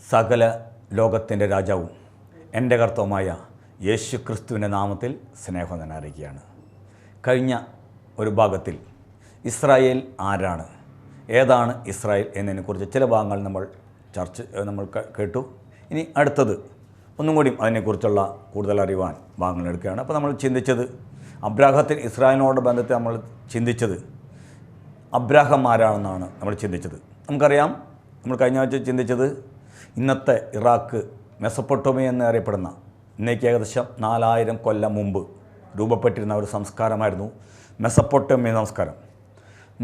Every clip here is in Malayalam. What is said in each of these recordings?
സകല ലോകത്തിൻ്റെ രാജാവും എൻ്റെ കർത്താവുമായ യേശു ക്രിസ്തുവിൻ്റെ നാമത്തിൽ സ്നേഹം തന്നെ അറിയിക്കുകയാണ്. കഴിഞ്ഞ ഒരു ഭാഗത്തിൽ ഇസ്രായേൽ ആരാണ്, ഏതാണ് ഇസ്രായേൽ എന്നതിനെക്കുറിച്ച് ചില ഭാഗങ്ങൾ നമ്മൾ കേട്ടു. ഇനി അടുത്തത് ഒന്നും കൂടിയും അതിനെക്കുറിച്ചുള്ള കൂടുതൽ അറിയുവാൻ ഭാഗങ്ങൾ എടുക്കുകയാണ്. അപ്പോൾ നമ്മൾ ചിന്തിച്ചത് അബ്രാഹത്തിന് ഇസ്രായേലിനോട് ബന്ധത്തിൽ നമ്മൾ ചിന്തിച്ചത് അബ്രാഹം ആരാണെന്നാണ് നമ്മൾ ചിന്തിച്ചത്. നമുക്കറിയാം, നമ്മൾ കഴിഞ്ഞ ആഴ്ച ചിന്തിച്ചത് ഇന്നത്തെ ഇറാഖ് മെസപ്പൊട്ടോമിയ എന്നറിയപ്പെടുന്ന ഇന്നേക്ക് ഏകദേശം 4000 കൊല്ലം മുമ്പ് രൂപപ്പെട്ടിരുന്ന ഒരു സംസ്കാരമായിരുന്നു മെസപ്പൊട്ടോമിയ സംസ്കാരം.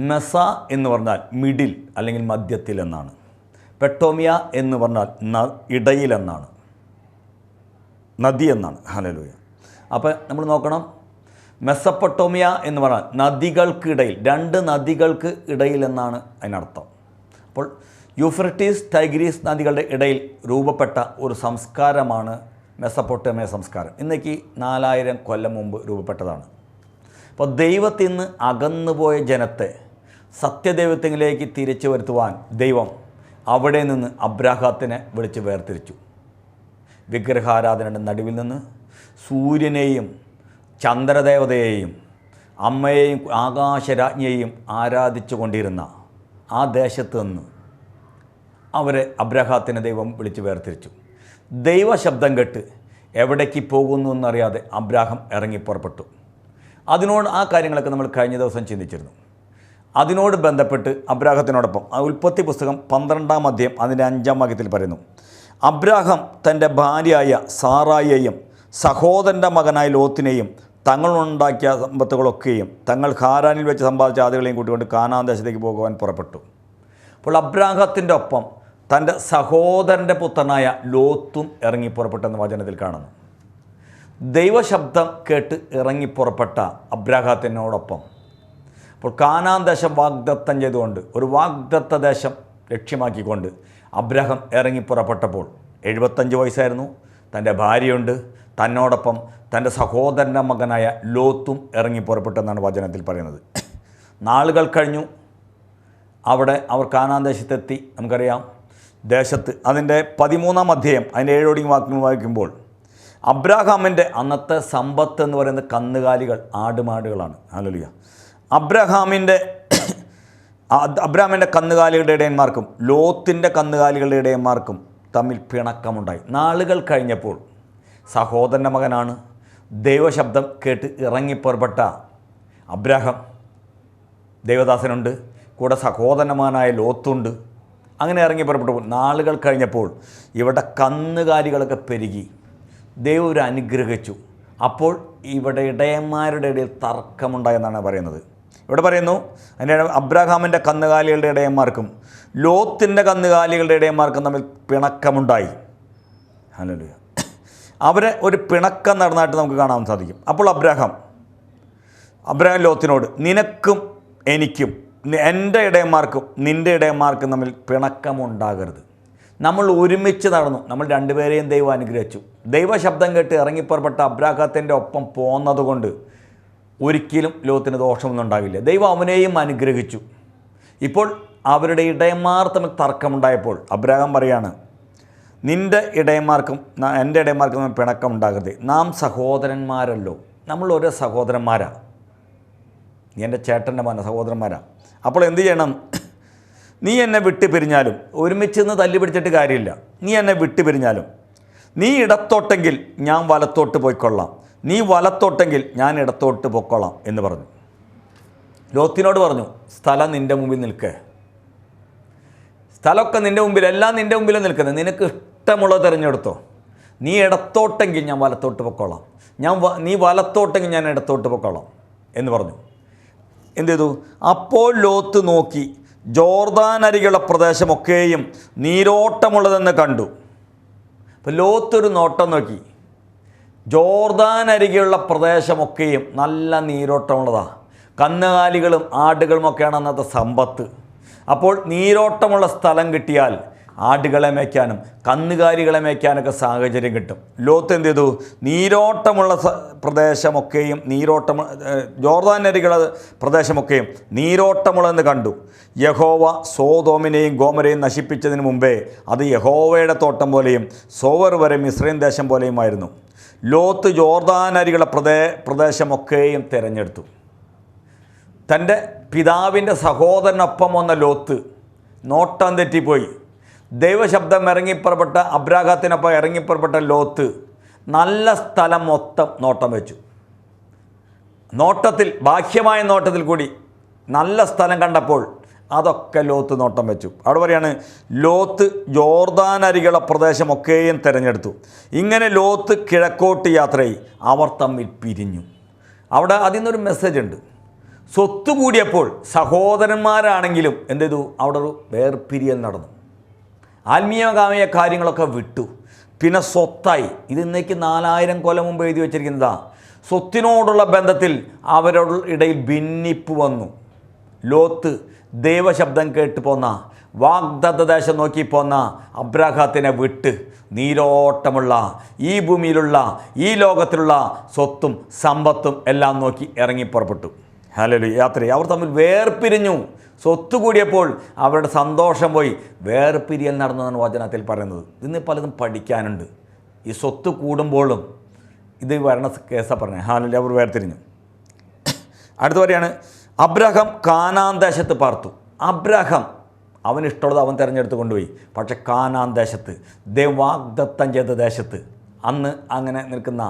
മെസ എന്ന് പറഞ്ഞാൽ മിഡിൽ അല്ലെങ്കിൽ മധ്യത്തിൽ എന്നാണ്. പെട്ടോമിയ എന്ന് പറഞ്ഞാൽ ഇടയിൽ എന്നാണ്, നദി എന്നാണ്. ഹല്ലേലൂയ. അപ്പോൾ നമ്മൾ നോക്കണം, മെസപ്പൊട്ടോമിയ എന്ന് പറഞ്ഞാൽ നദികൾക്കിടയിൽ, 2 നദികൾക്ക് ഇടയിൽ എന്നാണ് അതിനർത്ഥം. അപ്പോൾ യൂഫ്രട്ടീസ് ടൈഗ്രീസ് നദികളുടെ ഇടയിൽ രൂപപ്പെട്ട ഒരു സംസ്കാരമാണ് മെസപ്പൊട്ടോമിയ സംസ്കാരം. ഇന്നേക്ക് 4000 കൊല്ലം മുമ്പ് രൂപപ്പെട്ടതാണ്. അപ്പോൾ ദൈവത്തിൽ നിന്ന് അകന്നുപോയ ജനത്തെ സത്യദൈവത്തിലേക്ക് തിരിച്ചു വരുത്തുവാൻ ദൈവം അവിടെ നിന്ന് അബ്രാഹത്തിനെ വിളിച്ച് വേർതിരിച്ചു. വിഗ്രഹാരാധനയുടെ നടുവിൽ നിന്ന് സൂര്യനെയും ചന്ദ്രദേവതയെയും അമ്മയെയും ആകാശരാജ്ഞിയെയും ആരാധിച്ചു കൊണ്ടിരുന്ന ആ ദേശത്ത് നിന്ന് അവരെ അബ്രാഹത്തിനെ ദൈവം വിളിച്ച് വേർതിരിച്ചു. ദൈവശബ്ദം കേട്ട് എവിടേക്ക് പോകുന്നു എന്നറിയാതെ അബ്രാഹം ഇറങ്ങി പുറപ്പെട്ടു. അതിനോട് ആ കാര്യങ്ങളൊക്കെ നമ്മൾ കഴിഞ്ഞ ദിവസം ചിന്തിച്ചിരുന്നു. അതിനോട് ബന്ധപ്പെട്ട് അബ്രാഹത്തിനോടൊപ്പം ഉൽപ്പത്തി പുസ്തകം 12-ാം അധ്യായം അതിൻ്റെ 5-ാം വാക്യത്തിൽ പറയുന്നു, അബ്രാഹം തൻ്റെ ഭാര്യയായ സാറായെയും സഹോദരൻ്റെ മകനായ ലോത്തിനെയും തങ്ങളുണ്ടാക്കിയ സമ്പത്തുകളൊക്കെയും തങ്ങൾ ഹാരാനിൽ വെച്ച് സമ്പാദിച്ച ആദികളെയും കൂട്ടിക്കൊണ്ട് കാനാൻ ദേശത്തേക്ക് പോകുവാൻ പുറപ്പെട്ടു. അപ്പോൾ അബ്രാഹത്തിൻ്റെ ഒപ്പം തൻ്റെ സഹോദരൻ്റെ പുത്രനായ ലോത്തും ഇറങ്ങി പുറപ്പെട്ടെന്ന് വചനത്തിൽ കാണുന്നു. ദൈവശബ്ദം കേട്ട് ഇറങ്ങി പുറപ്പെട്ട അബ്രാഹത്തിനോടൊപ്പം അപ്പോൾ കാനാൻ ദേശം വാഗ്ദത്തം ചെയ്തുകൊണ്ട്, ഒരു വാഗ്ദത്ത ദേശം ലക്ഷ്യമാക്കിക്കൊണ്ട് അബ്രാഹം ഇറങ്ങി പുറപ്പെട്ടപ്പോൾ 75 വയസ്സായിരുന്നു. തൻ്റെ ഭാര്യയുണ്ട്, തന്നോടൊപ്പം തൻ്റെ സഹോദരൻ്റെ മകനായ ലോത്തും ഇറങ്ങി പുറപ്പെട്ടെന്നാണ് വചനത്തിൽ പറയുന്നത്. നാളുകൾ കഴിഞ്ഞു. അവിടെ അവർ കാനാൻ ദേശത്തെത്തി. നമുക്കറിയാം, ദേശത്ത് അതിൻ്റെ 13-ാം അധ്യായം അതിൻ്റെ 7 വാക്യങ്ങൾ വായിക്കുമ്പോൾ അബ്രാഹാമിൻ്റെ അന്നത്തെ സമ്പത്ത് എന്ന് പറയുന്നത് കന്നുകാലികൾ, ആടുമാടുകളാണ്. ഹല്ലേലൂയ. അബ്രാഹാമിൻ്റെ കന്നുകാലികളുടെ ഇടയന്മാർക്കും ലോത്തിൻ്റെ കന്നുകാലികളുടെ ഇടയന്മാർക്കും തമ്മിൽ പിണക്കമുണ്ടായി. നാളുകൾ കഴിഞ്ഞപ്പോൾ സഹോദരൻ്റെ മകനാണ്, ദൈവശബ്ദം കേട്ട് ഇറങ്ങിപ്പുറപ്പെട്ട അബ്രാഹാം, ദൈവദാസനുണ്ട്, കൂടെ സഹോദരന്മാനായ ലോത്തുണ്ട്. അങ്ങനെ ഇറങ്ങി പുറപ്പെട്ടു. നാളുകൾ കഴിഞ്ഞപ്പോൾ ഇവിടെ കന്നുകാലികളൊക്കെ പെരുകി. ദൈവം ഒരു അനുഗ്രഹിച്ചു. അപ്പോൾ ഇവിടെ ഇടയന്മാരുടെ ഇടയിൽ തർക്കമുണ്ടായെന്നാണ് പറയുന്നത്. ഇവിടെ പറയുന്നു, അതിൻ്റെ അബ്രാഹാമിൻ്റെ കന്നുകാലികളുടെ ഇടയന്മാർക്കും ലോത്തിൻ്റെ കന്നുകാലികളുടെ ഇടയന്മാർക്കും തമ്മിൽ പിണക്കമുണ്ടായി. ഹല്ലേലൂയ. അവരെ ഒരു പിണക്കം നടന്നതായിട്ട് നമുക്ക് കാണാൻ സാധിക്കും. അപ്പോൾ അബ്രാഹാം ലോത്തിനോട്, നിനക്കും എനിക്കും എൻ്റെ ഇടയന്മാർക്കും നിൻ്റെ ഇടയന്മാർക്കും തമ്മിൽ പിണക്കമുണ്ടാകരുത്. നമ്മൾ ഒരുമിച്ച് നടന്നു, നമ്മൾ രണ്ടുപേരെയും ദൈവം അനുഗ്രഹിച്ചു. ദൈവശബ്ദം കേട്ട് ഇറങ്ങിപ്പുറപ്പെട്ട അബ്രാഹത്തിൻ്റെ ഒപ്പം പോന്നതുകൊണ്ട് ഒരിക്കലും ലോത്തിന് ദോഷമൊന്നും ഉണ്ടാകില്ല. ദൈവം അവനെയും അനുഗ്രഹിച്ചു. ഇപ്പോൾ അവരുടെ ഇടയന്മാർ തമ്മിൽ തർക്കമുണ്ടായപ്പോൾ അബ്രാഹാം പറയാണ്, നിൻ്റെ ഇടയന്മാർക്കും എൻ്റെ ഇടയന്മാർക്കും തമ്മിൽ പിണക്കമുണ്ടാകരുത്. നാം സഹോദരന്മാരല്ലോ, നമ്മൾ ഓരോ സഹോദരന്മാരാണ്. നീ എൻ്റെ ചേട്ടൻ്റെ മകൻ, സഹോദരന്മാരാണ്. അപ്പോൾ എന്ത് ചെയ്യണം? നീ എന്നെ വിട്ടു പിരിഞ്ഞാലും, ഒരുമിച്ച് നിന്ന് തല്ലി പിടിച്ചിട്ട് കാര്യമില്ല, നീ എന്നെ വിട്ടു പിരിഞ്ഞാലും നീ ഇടത്തോട്ടെങ്കിൽ ഞാൻ വലത്തോട്ട് പോയിക്കൊള്ളാം, നീ വലത്തോട്ടെങ്കിൽ ഞാൻ ഇടത്തോട്ട് പോയിക്കൊള്ളാം എന്ന് പറഞ്ഞു. ലോത്തിനോട് പറഞ്ഞു, സ്ഥലം നിൻ്റെ മുമ്പിൽ നിൽക്കേ, സ്ഥലമൊക്കെ നിൻ്റെ മുമ്പിൽ, എല്ലാം നിൻ്റെ മുമ്പിൽ നിൽക്കുന്നത്, നിനക്ക് ഇഷ്ടമുള്ളത് തിരഞ്ഞെടുത്തോ. നീ ഇടത്തോട്ടെങ്കിൽ ഞാൻ വലത്തോട്ട് പൊക്കോളാം, നീ വലത്തോട്ടെങ്കിൽ ഞാൻ ഇടത്തോട്ട് പൊക്കോളാം എന്ന് പറഞ്ഞു. എന്ത് ചെയ്തു? അപ്പോൾ ലോത്ത് നോക്കി ജോർദാൻ അരികുള്ള പ്രദേശമൊക്കെയും നീരോട്ടമുള്ളതെന്ന് കണ്ടു. അപ്പോൾ ലോത്തൊരു നോട്ടം നോക്കി, ജോർദാൻ അരികെയുള്ള പ്രദേശമൊക്കെയും നല്ല നീരോട്ടമുള്ളതാണ്. കന്നുകാലികളും ആടുകളുമൊക്കെയാണ് അന്നത്തെ സമ്പത്ത്. അപ്പോൾ നീരോട്ടമുള്ള സ്ഥലം കിട്ടിയാൽ ആടുകളെ മേയ്ക്കാനും കന്നുകാലികളെ മേയ്ക്കാനൊക്കെ സാഹചര്യം കിട്ടും. ലോത്ത് എന്ത് ചെയ്തു? നീരോട്ടമുള്ള പ്രദേശമൊക്കെയും ജോർദാൻ നദികളുടെ പ്രദേശമൊക്കെയും നീരോട്ടമുള്ളതെന്ന് കണ്ടു. യഹോവ സോദോമിനെയും ഗോമരയും നശിപ്പിച്ചതിന് മുമ്പേ അത് യഹോവയുടെ തോട്ടം പോലെയും സോവർ വരെ മിസ്രൈം ദേശം പോലെയുമായിരുന്നു. ലോത്ത് ജോർദാൻ നദികളുടെ പ്രദേശമൊക്കെയും തിരഞ്ഞെടുത്തു. തൻ്റെ പിതാവിൻ്റെ സഹോദരനൊപ്പം വന്ന ലോത്ത് നോട്ടം തെറ്റിപ്പോയി. ദൈവശബ്ദം ഇറങ്ങിപ്പുറപ്പെട്ട അബ്രാഹത്തിനൊപ്പം ഇറങ്ങിപ്പുറപ്പെട്ട ലോത്ത് നല്ല സ്ഥലം മൊത്തം നോട്ടം വെച്ചു. നോട്ടത്തിൽ, ബാഹ്യമായ നോട്ടത്തിൽ കൂടി നല്ല സ്ഥലം കണ്ടപ്പോൾ അതൊക്കെ ലോത്ത് നോട്ടം വെച്ചു. അവിടെ പറയാണ്, ലോത്ത് ജോർദാൻ അരികളുടെ പ്രദേശമൊക്കെയും തിരഞ്ഞെടുത്തു. ഇങ്ങനെ ലോത്ത് കിഴക്കോട്ട് യാത്രയായി. അവർ തമ്മിൽ പിരിഞ്ഞു. അവിടെ അതിൽ നിന്നൊരു മെസ്സേജ് ഉണ്ട്. സ്വത്ത് കൂടിയപ്പോൾ സഹോദരന്മാരാണെങ്കിലും എന്ത് ചെയ്തു? അവിടെ ഒരു വേർപിരിയൽ നടന്നു. ആത്മീയകാമയ കാര്യങ്ങളൊക്കെ വിട്ടു. പിന്നെ സ്വത്തായി. ഇത് ഇന്നേക്ക് 4000 കൊല്ലം മുമ്പ് എഴുതി വച്ചിരിക്കുന്നതാ. സ്വത്തിനോടുള്ള ബന്ധത്തിൽ അവരുടെ ഇടയിൽ ഭിന്നിപ്പ് വന്നു. ലോത്ത് ദൈവശബ്ദം കേട്ട് പോന്ന, വാഗ്ദത്ത ദേശം നോക്കി പോന്ന അബ്രാഹത്തിനെ വിട്ട് നീരോട്ടമുള്ള ഈ ഭൂമിയിലുള്ള ഈ ലോകത്തിലുള്ള സ്വത്തും സമ്പത്തും എല്ലാം നോക്കി ഇറങ്ങിപ്പുറപ്പെട്ടു. ഹല്ലേലൂയ. യാത്രയായി. അവർ തമ്മിൽ വേർപിരിഞ്ഞു. സ്വത്ത് കൂടിയപ്പോൾ അവരുടെ സന്തോഷം പോയി. വേർപിരിയൽ നടന്നതാണ് വചനത്തിൽ പറയുന്നത്. ഇന്ന് പലതും പഠിക്കാനുണ്ട്. ഈ സ്വത്ത് കൂടുമ്പോഴും ഇത് വരണ കേസാണ് പറഞ്ഞത്. ഹല്ലേലൂയ. അവർ വേർതിരിഞ്ഞു. അടുത്ത പറയാണ്, അബ്രാഹാം കാനാൻ ദേശത്ത് പാർത്തു. അബ്രാഹാം അവനിഷ്ടമുള്ളത് അവൻ തിരഞ്ഞെടുത്ത് കൊണ്ടുപോയി. പക്ഷെ കാനാൻ ദേശത്ത്, വാഗ്ദത്തം ചെയ്ത ദേശത്ത്, അന്ന് അങ്ങനെ നിൽക്കുന്ന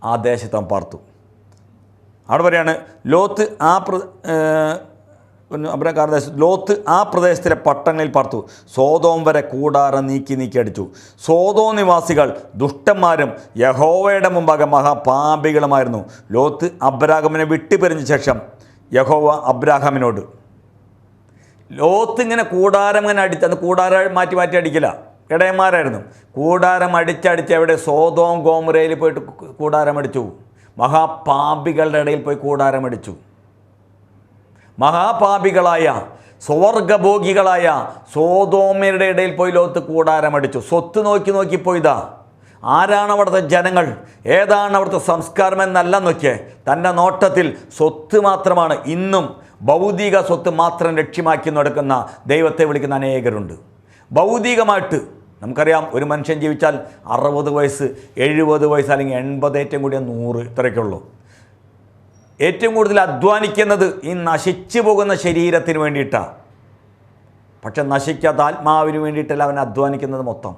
ആ ദേശത്ത് അവൻ പാർത്തു. അവിടെ പറയാണ്, ലോത്ത് ആ പ്രദേശത്തിലെ പട്ടണങ്ങളിൽ പാർത്തു. സോദോം വരെ കൂടാരം നീക്കി അടിച്ചു. സോദോം നിവാസികൾ ദുഷ്ടന്മാരും യഹോവയുടെ മുമ്പാകെ മഹാപാപികളുമായിരുന്നു. ലോത്ത് അബ്രാഹാമിനെ വിട്ടുപിരിഞ്ഞ ശേഷം യഹോവ അബ്രാഹാമിനോട്, ലോത്ത് ഇങ്ങനെ കൂടാരം ഇങ്ങനെ അന്ന് കൂടാരം മാറ്റി അടിക്കില്ല, ഇടയന്മാരായിരുന്നു. കൂടാരം അടിച്ചടിച്ച് എവിടെ? സോദോം ഗോമരയിൽ പോയിട്ട് കൂടാരം അടിച്ചു. മഹാപാപികളുടെ ഇടയിൽ പോയി കൂടാരമടിച്ചു. മഹാപാപികളായ സ്വർഗഭോഗികളായ സോദോമ്യരുടെ ഇടയിൽ പോയി ലോത്ത് കൂടാരമടിച്ചു. സ്വത്ത് നോക്കിപ്പോയിതാ. ആരാണ് അവിടുത്തെ ജനങ്ങൾ, ഏതാണ് അവിടുത്തെ സംസ്കാരം എന്നല്ല നോക്കിയേ. തൻ്റെ നോട്ടത്തിൽ സ്വത്ത് മാത്രമാണ്. ഇന്നും ഭൗതിക സ്വത്ത് മാത്രം ലക്ഷ്യമാക്കി നടക്കുന്ന ദൈവത്തെ വിളിക്കുന്ന അനേകരുണ്ട്. ഭൗതികമായിട്ട് നമുക്കറിയാം, ഒരു മനുഷ്യൻ ജീവിച്ചാൽ 60 വയസ്സ്, 70 വയസ്സ്, അല്ലെങ്കിൽ 80, ഏറ്റവും കൂടിയ 100, ഇത്രയൊക്കെയുള്ളൂ. ഏറ്റവും കൂടുതൽ അധ്വാനിക്കുന്നത് ഈ നശിച്ചു പോകുന്ന ശരീരത്തിന് വേണ്ടിയിട്ടാണ്. പക്ഷെ നശിക്കാത്ത ആത്മാവിന് വേണ്ടിയിട്ടല്ല അവൻ അധ്വാനിക്കുന്നത് മൊത്തം.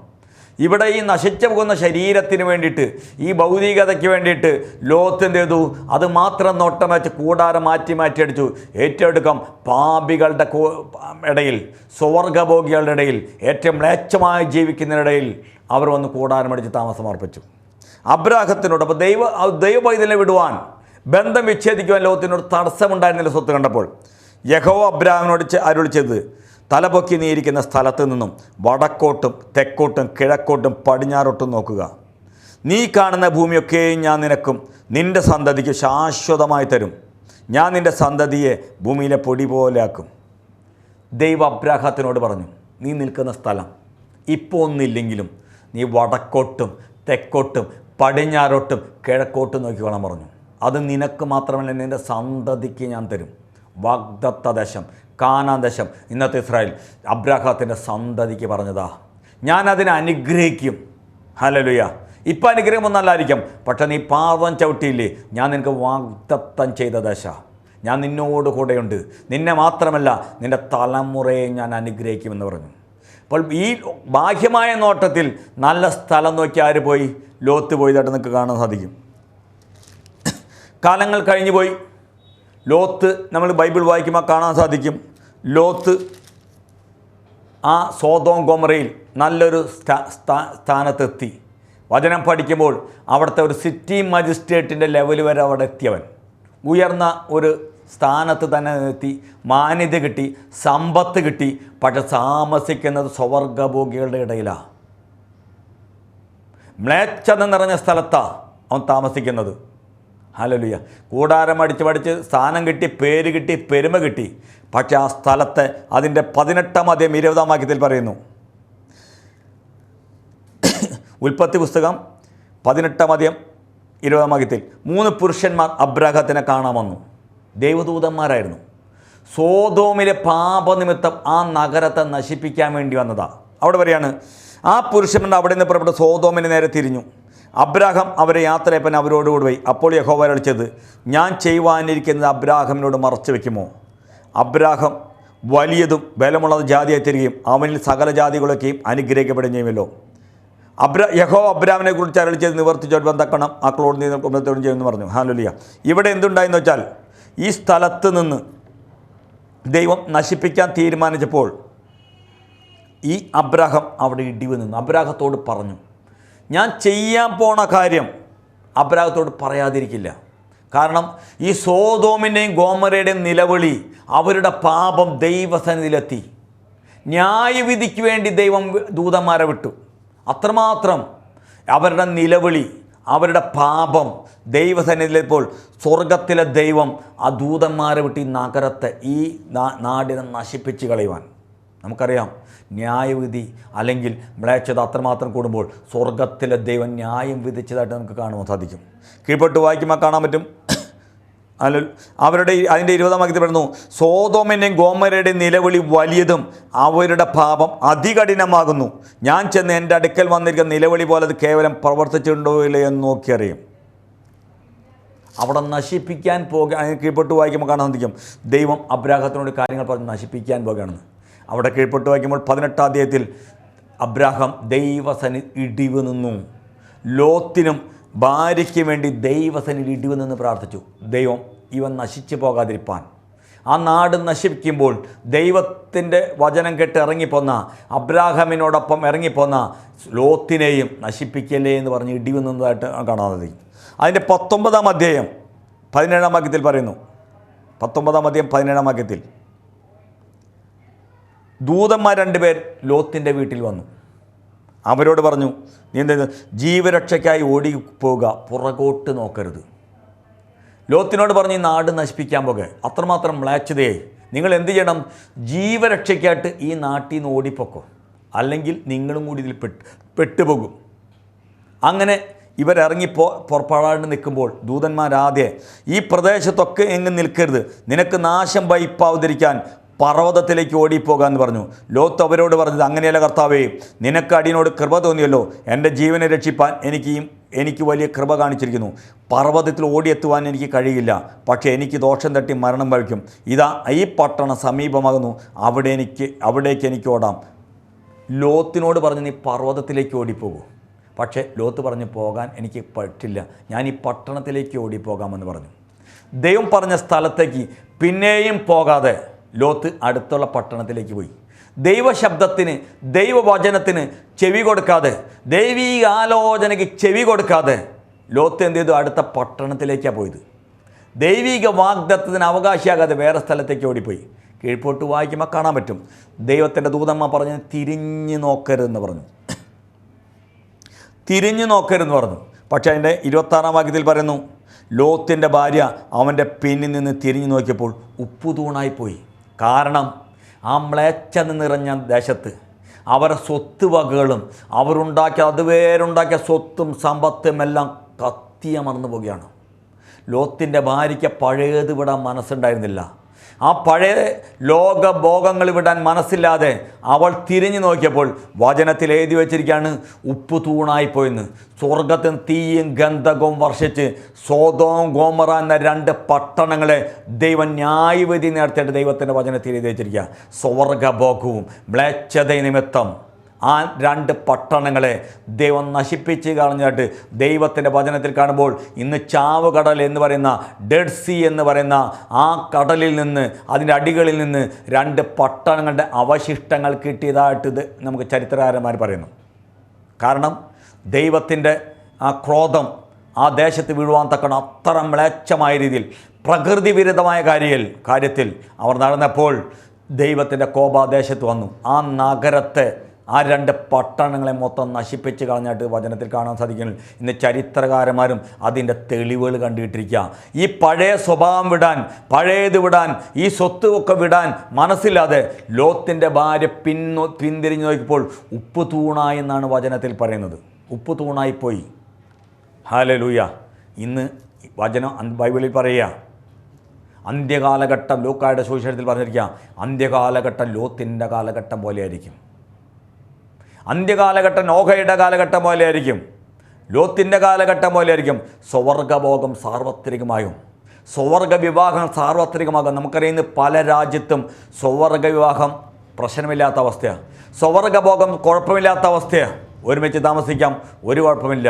ഇവിടെ ഈ നശിച്ചു പോകുന്ന ശരീരത്തിന് വേണ്ടിയിട്ട്, ഈ ഭൗതികതയ്ക്ക് വേണ്ടിയിട്ട് ലോത്ത് എന്ത് ചെയ്തു? അത് മാത്രം നോട്ടം വെച്ച് കൂടാരം മാറ്റി അടിച്ചു. ഏറ്റെടുക്കം പാപികളുടെ ഇടയിൽ, സ്വർഗഭോഗികളുടെ ഇടയിൽ, ഏറ്റവും മ്ലേച്ഛമായി ജീവിക്കുന്നതിനിടയിൽ അവർ വന്ന് കൂടാരമടിച്ച് താമസം അർപ്പിച്ചു. അബ്രാഹത്തിനോട് അപ്പോൾ ദൈവപൈതലിനെ വിടുവാൻ, ബന്ധം വിച്ഛേദിക്കുവാൻ ലോകത്തിനോട് തടസ്സമുണ്ടായിരുന്നില്ല. സ്വത്ത് കണ്ടപ്പോൾ യഹോവ അബ്രാഹാമിനോട് അരുളി ചെയ്തത്, തലപൊക്കി നീയിരിക്കുന്ന സ്ഥലത്ത് നിന്നും വടക്കോട്ടും തെക്കോട്ടും കിഴക്കോട്ടും പടിഞ്ഞാറോട്ടും നോക്കുക. നീ കാണുന്ന ഭൂമിയൊക്കെയും ഞാൻ നിനക്കും നിൻ്റെ സന്തതിക്ക് ശാശ്വതമായി തരും. ഞാൻ നിൻ്റെ സന്തതിയെ ഭൂമിയിലെ പൊടി പോലെയാക്കും. ദൈവ അബ്രാഹത്തിനോട് പറഞ്ഞു, നീ നിൽക്കുന്ന സ്ഥലം ഇപ്പോൾ ഒന്നില്ലെങ്കിലും നീ വടക്കോട്ടും തെക്കോട്ടും പടിഞ്ഞാറോട്ടും കിഴക്കോട്ടും നോക്കിക്കോളാൻ പറഞ്ഞു. അത് നിനക്ക് മാത്രമല്ല, നിൻ്റെ സന്തതിക്ക് ഞാൻ തരും. വാഗ്ദത്ത ദേശം, കാനാൻ ദേശം, ഇന്നത്തെ ഇസ്രായേൽ അബ്രാഹത്തിൻ്റെ സന്തതിക്ക് പറഞ്ഞതാ. ഞാൻ അതിനെ അനുഗ്രഹിക്കും. ഹല്ലേലൂയ. ഇപ്പം അനുഗ്രഹമൊന്നല്ലായിരിക്കും, പക്ഷെ നീ പാദം ചവിട്ടിയില്ലേ, ഞാൻ നിനക്ക് വാഗ്ദത്തം ചെയ്ത ദേശ. ഞാൻ നിന്നോട് കൂടെയുണ്ട്. നിന്നെ മാത്രമല്ല, നിൻ്റെ തലമുറയെ ഞാൻ അനുഗ്രഹിക്കുമെന്ന് പറഞ്ഞു. അപ്പോൾ ഈ ബാഹ്യമായ നോട്ടത്തിൽ നല്ല സ്ഥലം നോക്കി ആര് പോയി? ലോത്ത് പോയതായിട്ട് നിങ്ങൾക്ക് കാണാൻ സാധിക്കും. കാലങ്ങൾ കഴിഞ്ഞു പോയി. ലോത്ത് നമ്മൾ ബൈബിൾ വായിക്കുമ്പോൾ കാണാൻ സാധിക്കും. ലോത്ത് ആ സോദോം ഗൊമോറയിൽ നല്ലൊരു സ്ഥാനത്തെത്തി. വചനം പഠിക്കുമ്പോൾ അവിടുത്തെ ഒരു സിറ്റി മജിസ്ട്രേറ്റിൻ്റെ ലെവൽ വരെ അവിടെ എത്തിയവൻ. ഉയർന്ന ഒരു സ്ഥാനത്ത് തന്നെ എത്തി. മാന്യത കിട്ടി, സമ്പത്ത് കിട്ടി. പക്ഷെ താമസിക്കുന്നത് സ്വർഗഭോഗികളുടെ ഇടയിലാണ്. മ്ലേച്ഛത നിറഞ്ഞ സ്ഥലത്താണ് അവൻ താമസിക്കുന്നത്. ഹല്ലേലൂയ. കൂടാരം പഠിച്ച് സ്ഥാനം കിട്ടി, പേര് കിട്ടി, പെരുമ കിട്ടി. പക്ഷെ ആ സ്ഥലത്തെ അതിൻ്റെ 18-ാം അധ്യായം 20-ാം വാക്യത്തിൽ പറയുന്നു, ഉൽപ്പത്തി പുസ്തകം 18:20 3 പുരുഷന്മാർ അബ്രാഹത്തിനെ കാണാൻ വന്നു. ദൈവദൂതന്മാരായിരുന്നു. സോദോമിലെ പാപനിമിത്തം ആ നഗരത്തെ നശിപ്പിക്കാൻ വേണ്ടി വന്നതാണ്. അവിടെ പറയാണ്, ആ പുരുഷന്മാർ അവിടെ നിന്ന് പുറപ്പെട്ട് സോദോമിന് നേരെ തിരിഞ്ഞു. അബ്രാഹാം അവരെ യാത്രയപ്പൻ അവരോടുകൂടി പോയി. അപ്പോൾ യഹോവ അരുളിച്ചത്, ഞാൻ ചെയ്യുവാനിരിക്കുന്നത് അബ്രാഹാമിനോട് മറച്ചു വയ്ക്കുമോ? അബ്രാഹാം വലിയതും ബലമുള്ളത് ജാതിയായി തീരുകയും അവനിൽ സകല ജാതികളൊക്കെയും അനുഗ്രഹിക്കപ്പെടുകയും ചെയ്യുമല്ലോ. യഹോവ അബ്രാഹാമിനെ കുറിച്ച് അരുളിച്ചത് നിവർത്തിച്ചോട്ട് ബന്ധക്കണം മക്കളോട് നീ കുടുംബത്തോടും ചെയ്യുമെന്ന് പറഞ്ഞു. ഹല്ലേലൂയ. ഇവിടെ എന്തുണ്ടായെന്ന് വെച്ചാൽ, ഈ സ്ഥലത്ത് നിന്ന് ദൈവം നശിപ്പിക്കാൻ തീരുമാനിച്ചപ്പോൾ ഈ അബ്രാഹാം അവിടെ ഇടിവ് നിന്നു. അബ്രാഹത്തോട് പറഞ്ഞു, ഞാൻ ചെയ്യാൻ പോണ കാര്യം അബ്രാഹത്തോട് പറയാതിരിക്കില്ല. കാരണം ഈ സോദോമിൻ്റെയും ഗോമരയുടെയും നിലവിളി, അവരുടെ പാപം ദൈവസന്നിധിയിലെത്തി. ന്യായവിധിക്ക് വേണ്ടി ദൈവം ദൂതന്മാരെ വിട്ടു. അത്രമാത്രം അവരുടെ നിലവിളി, അവരുടെ പാപം ദൈവസന്നിധിയിലെപ്പോൾ സ്വർഗത്തിലെ ദൈവം ആ ദൂതന്മാരെ വിട്ട് ഈ നഗരത്തെ, ഈ നാടിനെ നശിപ്പിച്ച് കളയുവാൻ. നമുക്കറിയാം, ന്യായവിധി അല്ലെങ്കിൽ മ്ലേച്ഛത അത്രമാത്രം കൂടുമ്പോൾ സ്വർഗത്തിലെ ദൈവം ന്യായം വിധിച്ചതായിട്ട് നമുക്ക് കാണുവാൻ സാധിക്കും. കീഴ്പ്പെട്ട് വായിക്കുമ്പോൾ കാണാൻ പറ്റും. അവരുടെ അതിൻ്റെ 20-ാം വാക്യത്തിൽ പറയുന്നു, സോദോമിൻ്റെയും ഗോമരയുടെയും നിലവിളി വലിയതും അവരുടെ പാപം അതികഠിനമാകുന്നു. ഞാൻ ചെന്ന് എൻ്റെ അടുക്കൽ വന്നിരിക്കുന്ന നിലവിളി പോലെ അത് കേവലം പ്രവർത്തിച്ചിട്ടുണ്ടോ ഇല്ലേ എന്ന് നോക്കിയറിയും. അവിടെ നശിപ്പിക്കാൻ അതിന് കീഴ്പ്പെട്ട് വായിക്കുമ്പോൾ കാണാൻ സാധിക്കും, ദൈവം അബ്രാഹത്തിനോട് കാര്യങ്ങൾ പറഞ്ഞ് നശിപ്പിക്കാൻ പോകുകയാണെന്ന്. അവിടെ കീഴ്പ്പെട്ട് വായിക്കുമ്പോൾ 18-ാം അധ്യായത്തിൽ അബ്രാഹാം ദൈവസന്നിധി ഇടിവ് നിന്നു. ലോത്തിനും ഭാര്യയ്ക്ക് വേണ്ടി ദൈവസന്നിധി ഇടിവ് നിന്ന് പ്രാർത്ഥിച്ചു. ദൈവം ഇവൻ നശിച്ചു പോകാതിരിപ്പാൻ. ആ നാട് നശിപ്പിക്കുമ്പോൾ ദൈവത്തിൻ്റെ വചനം കേട്ട് ഇറങ്ങിപ്പോന്ന അബ്രാഹാമിനോടൊപ്പം ഇറങ്ങിപ്പോന്ന ലോത്തിനെയും നശിപ്പിക്കല്ലേ എന്ന് പറഞ്ഞ് ഇടിവ് നിന്നതായിട്ട് കാണാൻ സാധിക്കും. അതിൻ്റെ 19-ാം അധ്യായം 17-ാം വാക്യത്തിൽ പറയുന്നു. 19-ാം അധ്യായം 17-ാം വാക്യത്തിൽ ദൂതന്മാർ 2 പേർ ലോത്തിൻ്റെ വീട്ടിൽ വന്നു. അവരോട് പറഞ്ഞു, നീ എന്ത് ജീവരക്ഷയ്ക്കായി ഓടിപ്പോവുക, പുറകോട്ട് നോക്കരുത്. ലോത്തിനോട് പറഞ്ഞ് ഈ നാട് നശിപ്പിക്കാൻ പോകുക. അത്രമാത്രം മ്ലേച്ഛതയായി. നിങ്ങൾ എന്ത് ചെയ്യണം? ജീവരക്ഷയ്ക്കായിട്ട് ഈ നാട്ടിൽ നിന്ന് ഓടിപ്പോക്കോ, അല്ലെങ്കിൽ നിങ്ങളും കൂടി ഇതിൽ പെട്ടുപോകും. അങ്ങനെ ഇവരിറങ്ങി പുറപ്പെടാണ്ട് നിൽക്കുമ്പോൾ ദൂതന്മാരാദ്യം, ഈ പ്രദേശത്തൊക്കെ എങ്ങും നിൽക്കരുത്, നിനക്ക് നാശം ഭയിപ്പാതിരിക്കാൻ പർവ്വതത്തിലേക്ക് ഓടിപ്പോകാമെന്ന് പറഞ്ഞു. ലോത്ത് അവരോട് പറഞ്ഞത്, അങ്ങനെയല്ല കർത്താവേ, നിനക്ക് അടിയനോട് കൃപ തോന്നിയല്ലോ, എൻ്റെ ജീവനെ രക്ഷിപ്പാൻ എനിക്ക് വലിയ കൃപ കാണിച്ചിരിക്കുന്നു. പർവ്വതത്തിൽ ഓടിയെത്തുവാൻ എനിക്ക് കഴിയില്ല, പക്ഷേ എനിക്ക് ദോഷം തട്ടി മരണം ഭവിക്കും. ഇതാ ഈ പട്ടണം സമീപമാകുന്നു, അവിടേക്ക് എനിക്ക് ഓടാം. ലോത്തിനോട് പറഞ്ഞ് നീ പർവ്വതത്തിലേക്ക് ഓടിപ്പോകൂ. പക്ഷേ ലോത്ത് പറഞ്ഞു, പോകാൻ എനിക്ക് പറ്റില്ല, ഞാൻ ഈ പട്ടണത്തിലേക്ക് ഓടിപ്പോകാമെന്ന് പറഞ്ഞു. ദൈവം പറഞ്ഞ സ്ഥലത്തേക്ക് പിന്നെയും പോകാതെ ലോത്ത് അടുത്തുള്ള പട്ടണത്തിലേക്ക് പോയി. ദൈവശബ്ദത്തിന്, ദൈവവചനത്തിന് ചെവി കൊടുക്കാതെ, ദൈവീക ആലോചനയ്ക്ക് ചെവി കൊടുക്കാതെ ലോത്ത് എന്ത് ചെയ്തു? അടുത്ത പട്ടണത്തിലേക്കാണ് പോയത്. ദൈവിക വാഗ്ദത്തത്തിന് അവകാശിയാകാതെ വേറെ സ്ഥലത്തേക്ക് ഓടിപ്പോയി. കീഴ്പോട്ട് വായിക്കുമ്പോൾ കാണാൻ പറ്റും, ദൈവത്തിൻ്റെ ദൂതന്മാർ പറഞ്ഞ് തിരിഞ്ഞു നോക്കരുതെന്ന് പറഞ്ഞു. തിരിഞ്ഞു നോക്കരുതെന്ന് പറഞ്ഞു. പക്ഷേ അതിൻ്റെ 26-ാം വാക്യത്തിൽ പറയുന്നു, ലോത്തിൻ്റെ ഭാര്യ അവൻ്റെ പിന്നിൽ നിന്ന് തിരിഞ്ഞു നോക്കിയപ്പോൾ ഉപ്പുതൂണായിപ്പോയി. കാരണം ആ മ്ലേച്ഛത നിറഞ്ഞ ദേശത്ത് അവരുടെ സ്വത്ത് വകകളും അതുവേരുണ്ടാക്കിയ സ്വത്തും സമ്പത്തും എല്ലാം കത്തിയമർന്നു പോവുകയാണ്. ലോത്തിൻ്റെ ഭാര്യയ്ക്ക് പഴയത് വിടാൻ മനസ്സുണ്ടായിരുന്നില്ല. ആ പഴയ ലോകഭോഗങ്ങൾ വിടാൻ മനസ്സില്ലാതെ അവൾ തിരിഞ്ഞു നോക്കിയപ്പോൾ വചനത്തിൽ എഴുതി വച്ചിരിക്കുകയാണ്, ഉപ്പ് തൂണായിപ്പോയെന്ന്. സ്വർഗത്തിൽ തീയും ഗന്ധകവും വർഷിച്ച് സോദോം ഗോമറ എന്ന 2 പട്ടണങ്ങളെ ദൈവം ന്യായവിധി നേർത്തിയിട്ട് ദൈവത്തിൻ്റെ വചനത്തിൽ എഴുതി വച്ചിരിക്കുക. സ്വർഗഭോഗവും മ്ലേച്ഛത നിമിത്തം ആ 2 പട്ടണങ്ങളെ ദൈവം നശിപ്പിച്ച് കളഞ്ഞിട്ട് ദൈവത്തിൻ്റെ വചനത്തിൽ കാണുമ്പോൾ ഇന്ന് ചാവുകടൽ എന്ന് പറയുന്ന ഡെഡ് സീ എന്ന് പറയുന്ന ആ കടലിൽ നിന്ന്, അതിൻ്റെ അടികളിൽ നിന്ന് 2 പട്ടണങ്ങളുടെ അവശിഷ്ടങ്ങൾ കിട്ടിയതായിട്ട് ഇത് നമുക്ക് ചരിത്രകാരന്മാർ പറയുന്നു. കാരണം ദൈവത്തിൻ്റെ ആ ക്രോധം ആ ദേശത്ത് വീഴുവാൻ തക്കണം അത്ര മ്ലേച്ഛമായ രീതിയിൽ പ്രകൃതി വിരുദ്ധമായ കാര്യത്തിൽ അവർ നടന്നപ്പോൾ ദൈവത്തിൻ്റെ കോപാദേശത്ത് വന്നു. ആ നഗരത്തെ, ആ 2 പട്ടണങ്ങളെ മൊത്തം നശിപ്പിച്ച് കളഞ്ഞിട്ട് വചനത്തിൽ കാണാൻ സാധിക്കുന്നു. ഇന്ന് ചരിത്രകാരന്മാരും അതിൻ്റെ തെളിവുകൾ കണ്ടുകിട്ടിരിക്കുക. ഈ പഴയ സ്വഭാവം വിടാൻ, പഴയത് വിടാൻ, ഈ സ്വത്ത് ഒക്കെ വിടാൻ മനസ്സില്ലാതെ ലോത്തിൻ്റെ ഭാര്യ പിന്തിരിഞ്ഞു നോക്കിയപ്പോൾ ഉപ്പ് തൂണായി എന്നാണ് വചനത്തിൽ പറയുന്നത്. ഉപ്പ് തൂണായിപ്പോയി. ഹല്ലേലൂയ. ഇന്ന് വചനം ബൈബിളിൽ പറയുക, അന്ത്യകാലഘട്ടം, ലൂക്കായുടെ സുവിശേഷത്തിൽ പറഞ്ഞിരിക്കുക, അന്ത്യകാലഘട്ടം ലോത്തിൻ്റെ കാലഘട്ടം പോലെയായിരിക്കും. അന്ത്യകാലഘട്ടം നോഹയുടെ കാലഘട്ടം പോലെയായിരിക്കും. ലോത്തിൻ്റെ കാലഘട്ടം പോലെയായിരിക്കും. സ്വർഗ്ഗഭോഗം സാർവത്രികമായും സ്വർഗ്ഗ വിവാഹം സാർവത്രികമാകും. നമുക്കറിയുന്ന പല രാജ്യത്തും സ്വർഗ്ഗ വിവാഹം പ്രശ്നമില്ലാത്ത അവസ്ഥയാണ്. സ്വർഗ്ഗഭോഗം കുഴപ്പമില്ലാത്ത അവസ്ഥയാണ്. ഒരുമിച്ച് താമസിക്കാം, ഒരു കുഴപ്പമില്ല.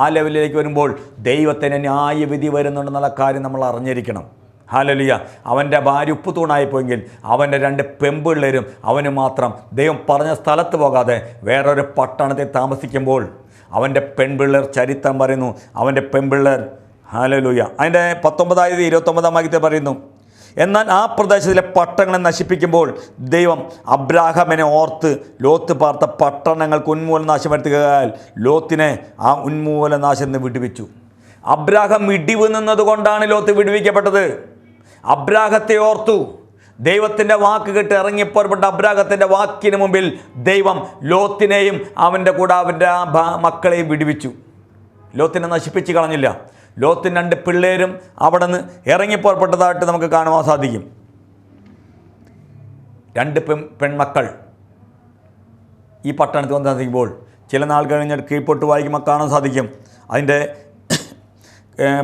ആ ലെവലിലേക്ക് വരുമ്പോൾ ദൈവത്തിന് ന്യായവിധി വരുന്നുണ്ടെന്നുള്ള കാര്യം നമ്മൾ അറിഞ്ഞിരിക്കണം. ഹല്ലേലൂയ. അവൻ്റെ ഭാര്യ ഉപ്പ് തൂണായിപ്പോയെങ്കിൽ അവൻ്റെ 2 പെമ്പിള്ളേരും അവന് മാത്രം ദൈവം പറഞ്ഞ സ്ഥലത്ത് പോകാതെ വേറൊരു പട്ടണത്തിൽ താമസിക്കുമ്പോൾ അവൻ്റെ പെൺപിള്ളേർ, ചരിത്രം പറയുന്നു, അവൻ്റെ പെൺപിള്ളേർ, ഹല്ലേലൂയ, അതിൻ്റെ 19-29 വാക്യത്തിൽ പറയുന്നു, എന്നാൽ ആ പ്രദേശത്തിലെ പട്ടണങ്ങളെ നശിപ്പിക്കുമ്പോൾ ദൈവം അബ്രാഹാമിനെ ഓർത്ത് ലോത്ത് പാർത്ത പട്ടണങ്ങൾക്ക് ഉന്മൂലനാശം വരുത്തുകയാൽ ലോത്തിനെ ആ ഉന്മൂലനാശം നിന്ന് വിടുവിച്ചു. അബ്രാഹാം ഇടിവ് നിന്നതുകൊണ്ടാണ് ലോത്ത് വിടുവിക്കപ്പെട്ടത്. അബ്രാഹത്തെ ഓർത്തു. ദൈവത്തിൻ്റെ വാക്ക് കേട്ട് ഇറങ്ങിപ്പുറപ്പെട്ട അബ്രാഹത്തിൻ്റെ വാക്കിന് മുമ്പിൽ ദൈവം ലോത്തിനെയും അവൻ്റെ കൂടെ അവൻ്റെ മക്കളെയും വിടുവിച്ചു. ലോത്തിനെ നശിപ്പിച്ച് കളഞ്ഞില്ല. ലോത്തിന് 2 പിള്ളേരും അവിടെ നിന്ന് ഇറങ്ങിപ്പുറപ്പെട്ടതായിട്ട് നമുക്ക് കാണുവാൻ സാധിക്കും. 2 പെൺമക്കൾ ഈ പട്ടണത്തിൽ വന്ന് സാധിക്കുമ്പോൾ ചില നാൾ കഴിഞ്ഞ് കീഴ്പോട്ട് വായിക്കുമ്പോൾ കാണാൻ സാധിക്കും. അതിൻ്റെ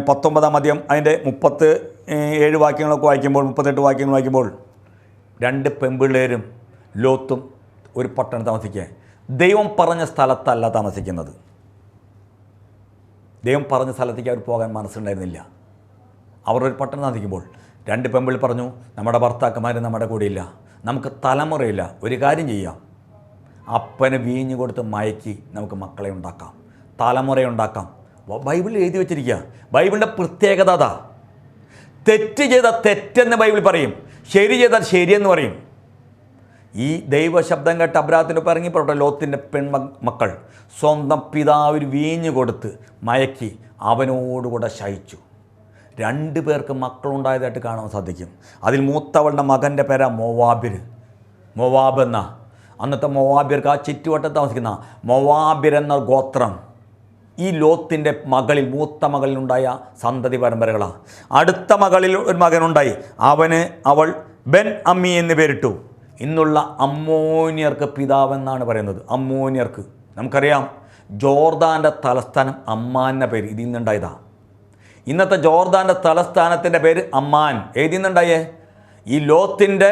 19-ാം അധ്യായം അതിൻ്റെ 37 വാക്യങ്ങളൊക്കെ വായിക്കുമ്പോൾ, 38 വാക്യങ്ങൾ വായിക്കുമ്പോൾ 2 പെൺപിള്ളേരും ലോത്തും ഒരു പട്ടണം താമസിക്കുക. ദൈവം പറഞ്ഞ സ്ഥലത്തല്ല താമസിക്കുന്നത്. ദൈവം പറഞ്ഞ സ്ഥലത്തേക്ക് അവർ പോകാൻ മനസ്സുണ്ടായിരുന്നില്ല. അവർ ഒരു പട്ടണം താമസിക്കുമ്പോൾ 2 പെൺപിള്ളേർ പറഞ്ഞു, നമ്മുടെ ഭർത്താക്കന്മാർ നമ്മുടെ കൂടെയില്ല, നമുക്ക് തലമുറയില്ല, ഒരു കാര്യം ചെയ്യാം, അപ്പനെ വീഞ്ഞു കൊടുത്ത് മയക്കി നമുക്ക് മക്കളെ ഉണ്ടാക്കാം, തലമുറയുണ്ടാക്കാം. ബൈബിളിൽ എഴുതി വച്ചിരിക്കുക. ബൈബിളിൻ്റെ പ്രത്യേകത അതാ. തെറ്റ് ചെയ്താൽ തെറ്റെന്ന് ബൈബിൾ പറയും, ശരി ചെയ്താൽ ശരിയെന്ന് പറയും. ഈ ദൈവശബ്ദം കേട്ട് അബ്രാഹത്തിൻ്റെ ഒപ്പം ഇറങ്ങിപ്പോട്ടെ ലോത്തിൻ്റെ പെൺമക്കൾ സ്വന്തം പിതാവിന് വീഞ്ഞു കൊടുത്ത് മയക്കി അവനോടുകൂടെ ശയിച്ചു. 2 പേർക്ക് മക്കളുണ്ടായതായിട്ട് കാണാൻ സാധിക്കും. അതിൽ മൂത്തവളുടെ മകൻ്റെ പേരാ മൊവാബ് എന്ന, അന്നത്തെ മൊവാബിയർക്ക് ആ ചുറ്റുവട്ടത്ത് താമസിക്കുന്ന മൊവാബിർ എന്ന ഗോത്രം ഈ ലോത്തിൻ്റെ മകളിൽ, മൂത്ത മകളിലുണ്ടായ സന്തതി പരമ്പരകളാണ്. അടുത്ത മകളിൽ ഒരു മകനുണ്ടായി. അവൾ ബെൻ അമ്മി എന്ന് പേരിട്ടു. ഇന്നുള്ള അമ്മോന്യർക്ക് പിതാവെന്നാണ് പറയുന്നത്. അമ്മോന്യർക്ക് നമുക്കറിയാം, ജോർദാൻ്റെ തലസ്ഥാനം അമ്മാൻ എന്ന പേര് ഇതിൽ നിന്നുണ്ടായതാണ്. ഇന്നത്തെ ജോർദാൻ്റെ തലസ്ഥാനത്തിൻ്റെ പേര് അമ്മാൻ. ഏതിൽ നിന്നുണ്ടായേ? ഈ ലോത്തിൻ്റെ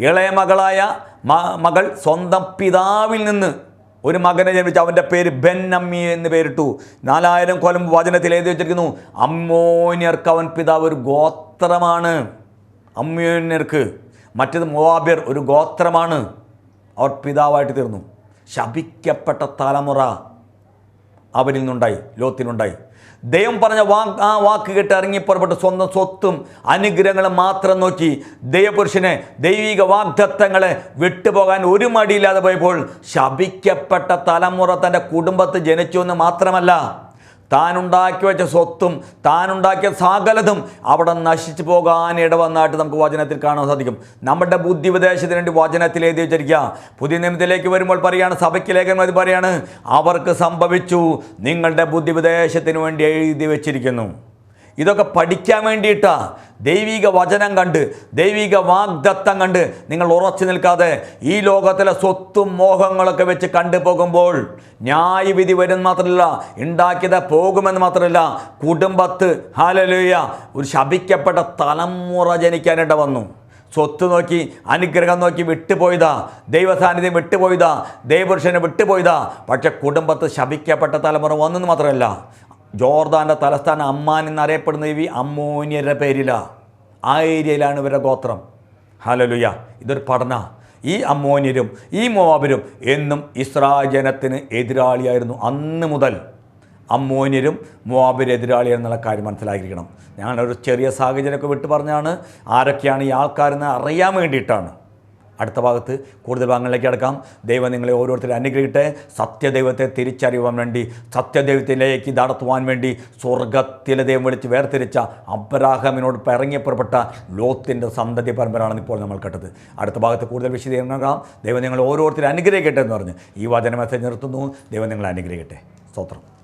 ഇളയ മകളായ മകൾ സ്വന്തം പിതാവിൽ നിന്ന് ഒരു മകനെ ജനിപ്പിച്ച് അവൻ്റെ പേര് ബെൻ അമ്മി എന്ന് പേരിട്ടു. 4000 കൊല്ലം വചനത്തിൽ എഴുതി വെച്ചിരിക്കുന്നു, അമ്മോന്യർക്ക് അവൻ പിതാവ് ഒരു ഗോത്രമാണ്. അമ്മോന്യർക്ക്. മറ്റേത് മൊവാബിർ ഒരു ഗോത്രമാണ്. അവർ പിതാവായിട്ട് തീർന്നു. ശപിക്കപ്പെട്ട തലമുറ അവരിൽ നിന്നുണ്ടായി, ലോത്തിനുണ്ടായി. ദൈവം പറഞ്ഞ ആ വാക്ക് കേട്ട് ഇറങ്ങിപ്പുറപ്പെട്ട് സ്വന്തം സ്വത്തും അനുഗ്രഹങ്ങളും മാത്രം നോക്കി ദൈവപുരുഷനെ, ദൈവിക വാഗ്ദത്തങ്ങളെ വിട്ടുപോകാൻ ഒരു മടിയില്ലാതെ പോയപ്പോൾ ശപിക്കപ്പെട്ട തലമുറ തൻ്റെ കുടുംബത്ത് ജനിച്ചു എന്ന് മാത്രമല്ല, താനുണ്ടാക്കി വെച്ച സ്വത്തും താനുണ്ടാക്കിയ സകലതും അവിടെ നശിച്ചു പോകാൻ ഇടവന്നായിട്ട് നമുക്ക് വചനത്തിൽ കാണാൻ സാധിക്കും. നമ്മുടെ ബുദ്ധിപദേശത്തിന് വേണ്ടി വചനത്തിൽ എഴുതി വെച്ചിരിക്കുക. പുതിയ നിയമത്തിലേക്ക് വരുമ്പോൾ പറയാണ്, സഭയ്ക്ക് ലേഖനം പറയാണ്, അവർക്ക് സംഭവിച്ചു, നിങ്ങളുടെ ബുദ്ധിപദേശത്തിന് വേണ്ടി എഴുതി വെച്ചിരിക്കുന്നു. ഇതൊക്കെ പഠിക്കാൻ വേണ്ടിയിട്ടാണ്. ദൈവിക വചനം കണ്ട്, ദൈവിക വാഗ്ദത്തം കണ്ട് നിങ്ങൾ ഉറച്ചു നിൽക്കാതെ ഈ ലോകത്തിലെ സ്വത്തും മോഹങ്ങളൊക്കെ വെച്ച് കണ്ടു പോകുമ്പോൾ ന്യായവിധി വരും മാത്രമല്ല, ഉണ്ടാക്കിയത് പോകുമെന്ന് മാത്രമല്ല, കുടുംബത്ത് ഹല്ലേലൂയ ഒരു ശപിക്കപ്പെട്ട തലമുറ ജനിക്കാനിട വന്നു. സ്വത്ത് നോക്കി, അനുഗ്രഹം നോക്കി വിട്ടുപോയതാ, ദൈവസാന്നിധ്യം വിട്ടുപോയതാ, ദൈവപുരുഷനെ വിട്ടുപോയതാ. പക്ഷെ കുടുംബത്ത് ശപിക്കപ്പെട്ട തലമുറ വന്നെന്ന് മാത്രമല്ല, ജോർദാൻ്റെ തലസ്ഥാനം അമ്മാൻ എന്നറിയപ്പെടുന്ന ഈ അമ്മോന്യരുടെ പേരിലാണ്. ആ ഏരിയയിലാണ് ഇവരുടെ ഗോത്രം. ഹല്ലേലൂയ. ഇതൊരു പഠന. ഈ അമ്മോന്യരും ഈ മോവാബിരും എന്നും ഇസ്രായേൽ ജനത്തിന് എതിരാളിയായിരുന്നു. അന്ന് മുതൽ അമ്മോന്യരും മോവാബിരും എതിരാളിയാണെന്നുള്ള കാര്യം മനസ്സിലാക്കിയിരിക്കണം. ഞാനൊരു ചെറിയ സാഹചര്യമൊക്കെ വിട്ടു പറഞ്ഞാണ് ആരൊക്കെയാണ് ഈ ആൾക്കാരെന്ന് അറിയാൻ വേണ്ടിയിട്ടാണ്. അടുത്ത ഭാഗത്ത് കൂടുതൽ ഭാഗങ്ങളിലേക്ക് അടക്കാം. ദൈവം നിങ്ങളെ ഓരോരുത്തരും അനുഗ്രഹിക്കട്ടെ. സത്യദൈവത്തെ തിരിച്ചറിയുവാൻ വേണ്ടി, സത്യദൈവത്തിലേക്ക് നടത്തുവാൻ വേണ്ടി സ്വർഗത്തിലെ ദൈവം വിളിച്ച് വേർതിരിച്ച അബ്രാഹാമിനോട് ഇറങ്ങിപ്പുറപ്പെട്ട ലോത്തിൻ്റെ സന്തതി പരമ്പരയാണ് ഇപ്പോൾ നമ്മൾ കേട്ടത്. അടുത്ത ഭാഗത്ത് കൂടുതൽ വിശദീകരണം. ദൈവം നിങ്ങളെ ഓരോരുത്തരും അനുഗ്രഹിക്കട്ടെ എന്ന് പറഞ്ഞ് ഈ വചന മെസ്സേജ് നിർത്തുന്നു. ദൈവം നിങ്ങളെ അനുഗ്രഹിക്കട്ടെ. സ്തോത്രം.